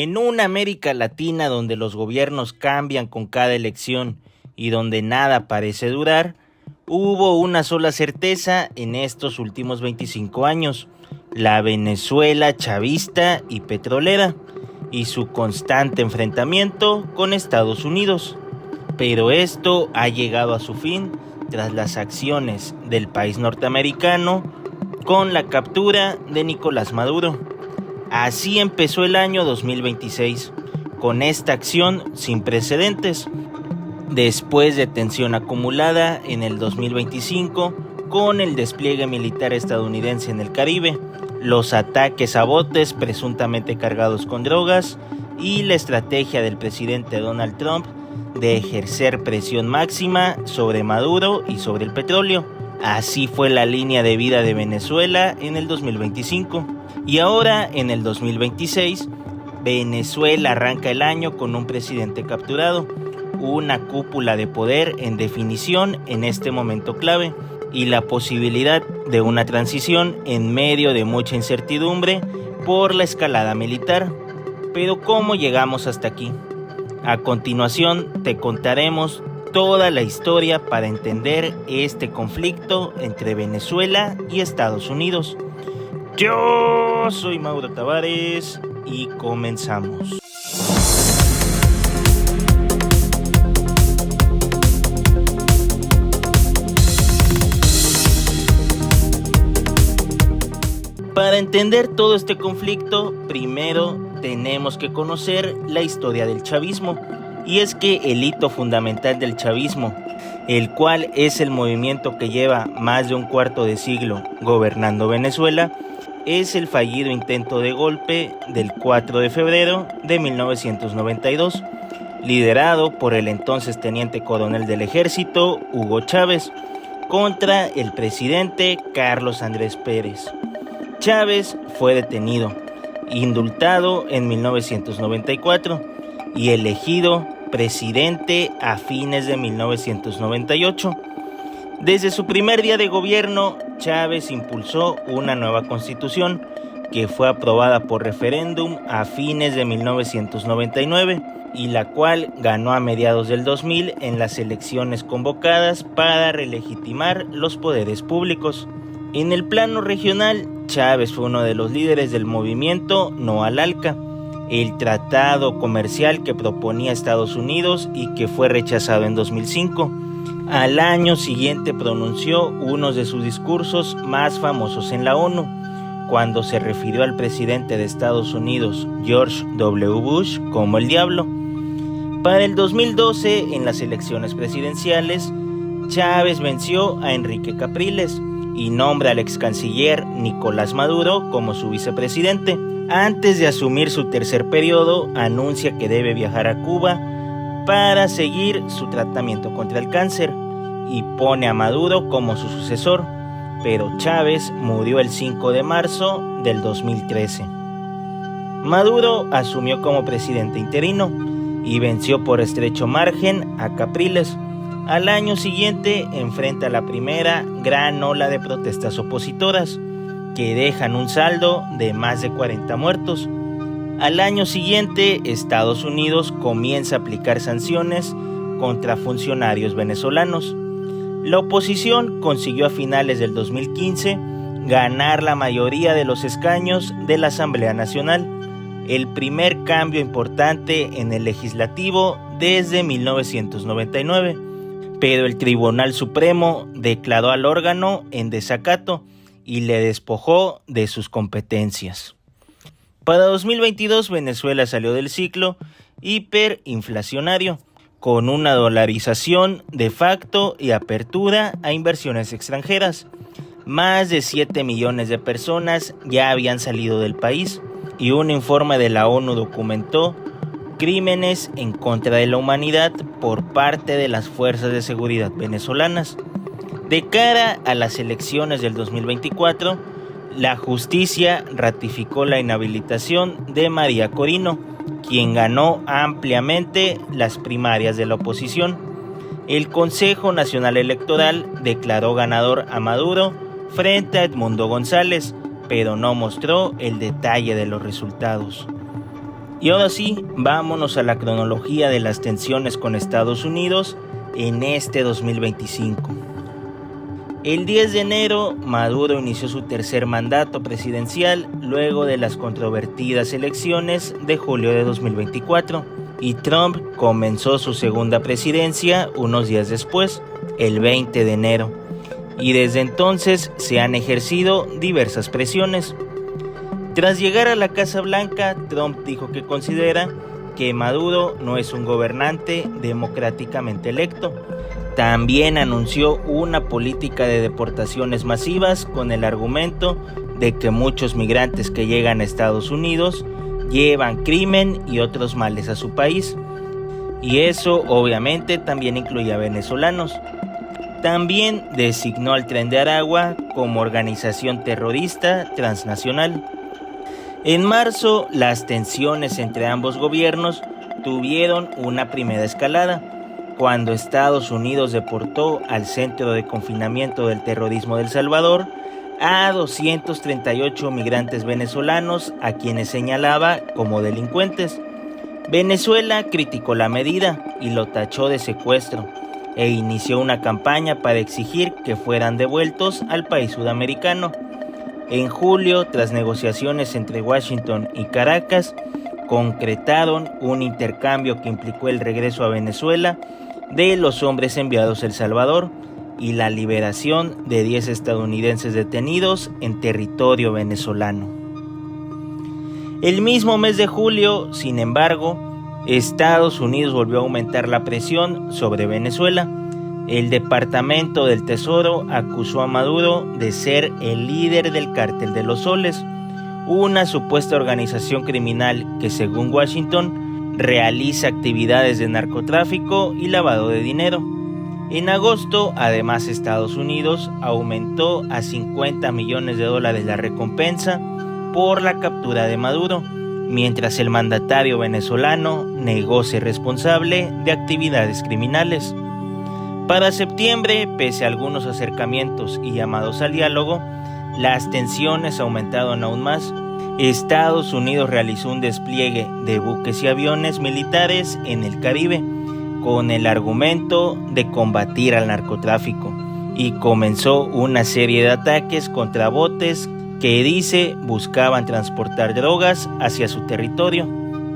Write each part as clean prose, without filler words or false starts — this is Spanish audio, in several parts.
En una América Latina donde los gobiernos cambian con cada elección y donde nada parece durar, hubo una sola certeza en estos últimos 25 años, la Venezuela chavista y petrolera, y su constante enfrentamiento con Estados Unidos. Pero esto ha llegado a su fin tras las acciones del país norteamericano con la captura de Nicolás Maduro. Así empezó el año 2026, con esta acción sin precedentes, después de tensión acumulada en el 2025 con el despliegue militar estadounidense en el Caribe, los ataques a botes presuntamente cargados con drogas y la estrategia del presidente Donald Trump de ejercer presión máxima sobre Maduro y sobre el petróleo. Así fue la línea de vida de Venezuela en el 2025. Y ahora, en el 2026, Venezuela arranca el año con un presidente capturado, una cúpula de poder en definición en este momento clave, y la posibilidad de una transición en medio de mucha incertidumbre por la escalada militar. Pero ¿cómo llegamos hasta aquí? A continuación te contaremos toda la historia para entender este conflicto entre Venezuela y Estados Unidos. Yo soy Mauro Tavares y comenzamos. Para entender todo este conflicto, primero tenemos que conocer la historia del chavismo. Y es que el hito fundamental del chavismo, el cual es el movimiento que lleva más de un cuarto de siglo gobernando Venezuela, es el fallido intento de golpe del 4 de febrero de 1992, liderado por el entonces teniente coronel del ejército, Hugo Chávez, contra el presidente Carlos Andrés Pérez. Chávez fue detenido, indultado en 1994 y elegido presidente a fines de 1998. Desde su primer día de gobierno, Chávez impulsó una nueva constitución que fue aprobada por referéndum a fines de 1999 y la cual ganó a mediados del 2000 en las elecciones convocadas para relegitimar los poderes públicos. En el plano regional, Chávez fue uno de los líderes del movimiento No al ALCA, el tratado comercial que proponía Estados Unidos y que fue rechazado en 2005. Al año siguiente pronunció uno de sus discursos más famosos en la ONU, cuando se refirió al presidente de Estados Unidos, George W. Bush, como el diablo. Para el 2012, en las elecciones presidenciales, Chávez venció a Enrique Capriles y nombra al ex canciller Nicolás Maduro como su vicepresidente. Antes de asumir su tercer periodo, anuncia que debe viajar a Cuba para seguir su tratamiento contra el cáncer y pone a Maduro como su sucesor, pero Chávez murió el 5 de marzo del 2013. Maduro asumió como presidente interino y venció por estrecho margen a Capriles. Al año siguiente enfrenta la primera gran ola de protestas opositoras, que dejan un saldo de más de 40 muertos. Al año siguiente, Estados Unidos comienza a aplicar sanciones contra funcionarios venezolanos. La oposición consiguió a finales del 2015 ganar la mayoría de los escaños de la Asamblea Nacional, el primer cambio importante en el legislativo desde 1999. Pero el Tribunal Supremo declaró al órgano en desacato y le despojó de sus competencias. Para 2022, Venezuela salió del ciclo hiperinflacionario, con una dolarización de facto y apertura a inversiones extranjeras. Más de 7 millones de personas ya habían salido del país y un informe de la ONU documentó crímenes en contra de la humanidad por parte de las fuerzas de seguridad venezolanas. De cara a las elecciones del 2024, la justicia ratificó la inhabilitación de María Corina, quien ganó ampliamente las primarias de la oposición. El Consejo Nacional Electoral declaró ganador a Maduro frente a Edmundo González, pero no mostró el detalle de los resultados. Y ahora sí, vámonos a la cronología de las tensiones con Estados Unidos en este 2025. El 10 de enero, Maduro inició su tercer mandato presidencial luego de las controvertidas elecciones de julio de 2024, y Trump comenzó su segunda presidencia unos días después, el 20 de enero, y desde entonces se han ejercido diversas presiones. Tras llegar a la Casa Blanca, Trump dijo que considera que Maduro no es un gobernante democráticamente electo. También anunció una política de deportaciones masivas con el argumento de que muchos migrantes que llegan a Estados Unidos llevan crimen y otros males a su país. Y eso obviamente también incluye a venezolanos. También designó al Tren de Aragua como organización terrorista transnacional. En marzo, las tensiones entre ambos gobiernos tuvieron una primera escalada, cuando Estados Unidos deportó al Centro de Confinamiento del Terrorismo de El Salvador a 238 migrantes venezolanos a quienes señalaba como delincuentes. Venezuela criticó la medida y lo tachó de secuestro e inició una campaña para exigir que fueran devueltos al país sudamericano. En julio, tras negociaciones entre Washington y Caracas, concretaron un intercambio que implicó el regreso a Venezuela de los hombres enviados a El Salvador y la liberación de 10 estadounidenses detenidos en territorio venezolano. El mismo mes de julio, sin embargo, Estados Unidos volvió a aumentar la presión sobre Venezuela. El Departamento del Tesoro acusó a Maduro de ser el líder del Cártel de los Soles, una supuesta organización criminal que, según Washington, realiza actividades de narcotráfico y lavado de dinero. En agosto, además, Estados Unidos aumentó a $50 millones la recompensa por la captura de Maduro, mientras el mandatario venezolano negó ser responsable de actividades criminales. Para septiembre, pese a algunos acercamientos y llamados al diálogo, las tensiones aumentaron aún más. Estados Unidos realizó un despliegue de buques y aviones militares en el Caribe con el argumento de combatir al narcotráfico, y comenzó una serie de ataques contra botes que dice buscaban transportar drogas hacia su territorio.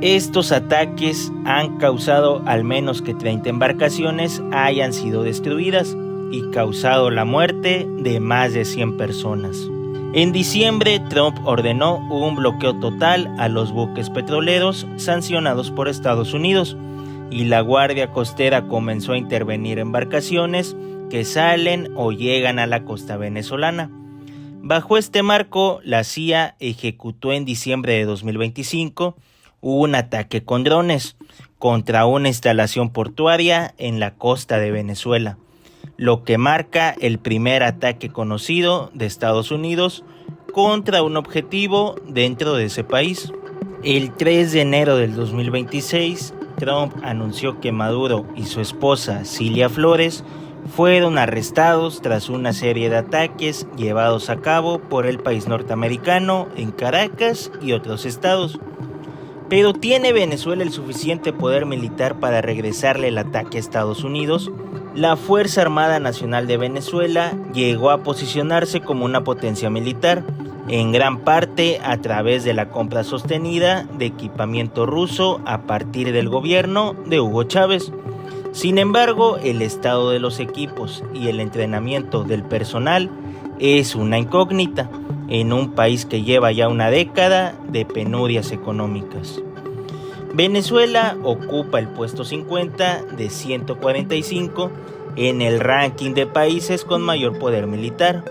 Estos ataques han causado al menos que 30 embarcaciones hayan sido destruidas y causado la muerte de más de 100 personas. En diciembre, Trump ordenó un bloqueo total a los buques petroleros sancionados por Estados Unidos, y la Guardia Costera comenzó a intervenir embarcaciones que salen o llegan a la costa venezolana. Bajo este marco, la CIA ejecutó en diciembre de 2025 un ataque con drones contra una instalación portuaria en la costa de Venezuela, lo que marca el primer ataque conocido de Estados Unidos contra un objetivo dentro de ese país. El 3 de enero del 2026, Trump anunció que Maduro y su esposa Cilia Flores fueron arrestados tras una serie de ataques llevados a cabo por el país norteamericano en Caracas y otros estados. Pero ¿tiene Venezuela el suficiente poder militar para regresarle el ataque a Estados Unidos? La Fuerza Armada Nacional de Venezuela llegó a posicionarse como una potencia militar, en gran parte a través de la compra sostenida de equipamiento ruso a partir del gobierno de Hugo Chávez. Sin embargo, el estado de los equipos y el entrenamiento del personal es una incógnita en un país que lleva ya una década de penurias económicas. Venezuela ocupa el puesto 50 de 145 en el ranking de países con mayor poder militar.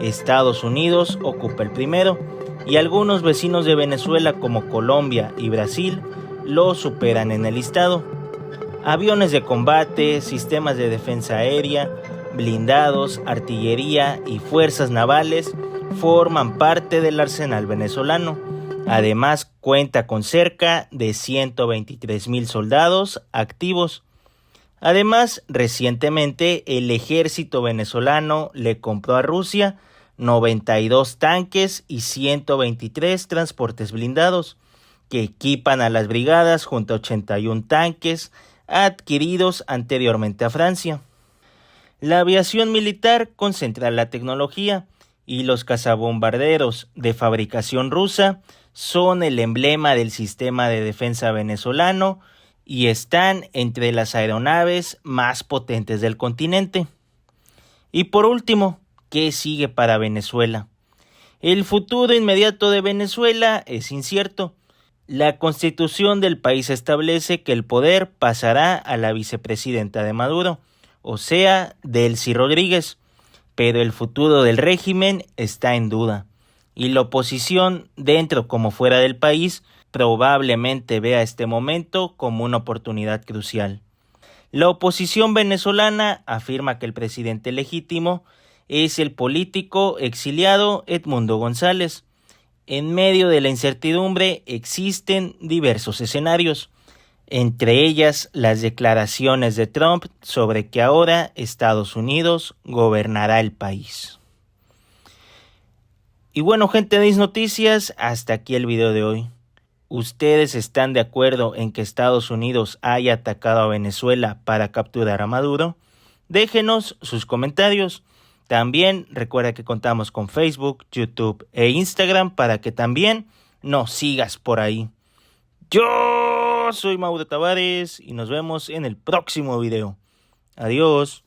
Estados Unidos ocupa el primero, y algunos vecinos de Venezuela como Colombia y Brasil lo superan en el listado. Aviones de combate, sistemas de defensa aérea, blindados, artillería y fuerzas navales forman parte del arsenal venezolano. Además, cuenta con cerca de 123,000 soldados activos. Además, recientemente el ejército venezolano le compró a Rusia 92 tanques y 123 transportes blindados, que equipan a las brigadas junto a 81 tanques adquiridos anteriormente a Francia. La aviación militar concentra la tecnología y los cazabombarderos de fabricación rusa son el emblema del sistema de defensa venezolano y están entre las aeronaves más potentes del continente. Y por último, ¿qué sigue para Venezuela? El futuro inmediato de Venezuela es incierto. La constitución del país establece que el poder pasará a la vicepresidenta de Maduro, o sea, Delcy Rodríguez, pero el futuro del régimen está en duda, y la oposición, dentro como fuera del país, probablemente vea este momento como una oportunidad crucial. La oposición venezolana afirma que el presidente legítimo es el político exiliado Edmundo González. En medio de la incertidumbre existen diversos escenarios, entre ellas las declaraciones de Trump sobre que ahora Estados Unidos gobernará el país. Y bueno, gente de Is Noticias, hasta aquí el video de hoy. ¿Ustedes están de acuerdo en que Estados Unidos haya atacado a Venezuela para capturar a Maduro? Déjenos sus comentarios. También recuerda que contamos con Facebook, YouTube e Instagram para que también nos sigas por ahí. Yo soy Mauro Tavares y nos vemos en el próximo video. Adiós.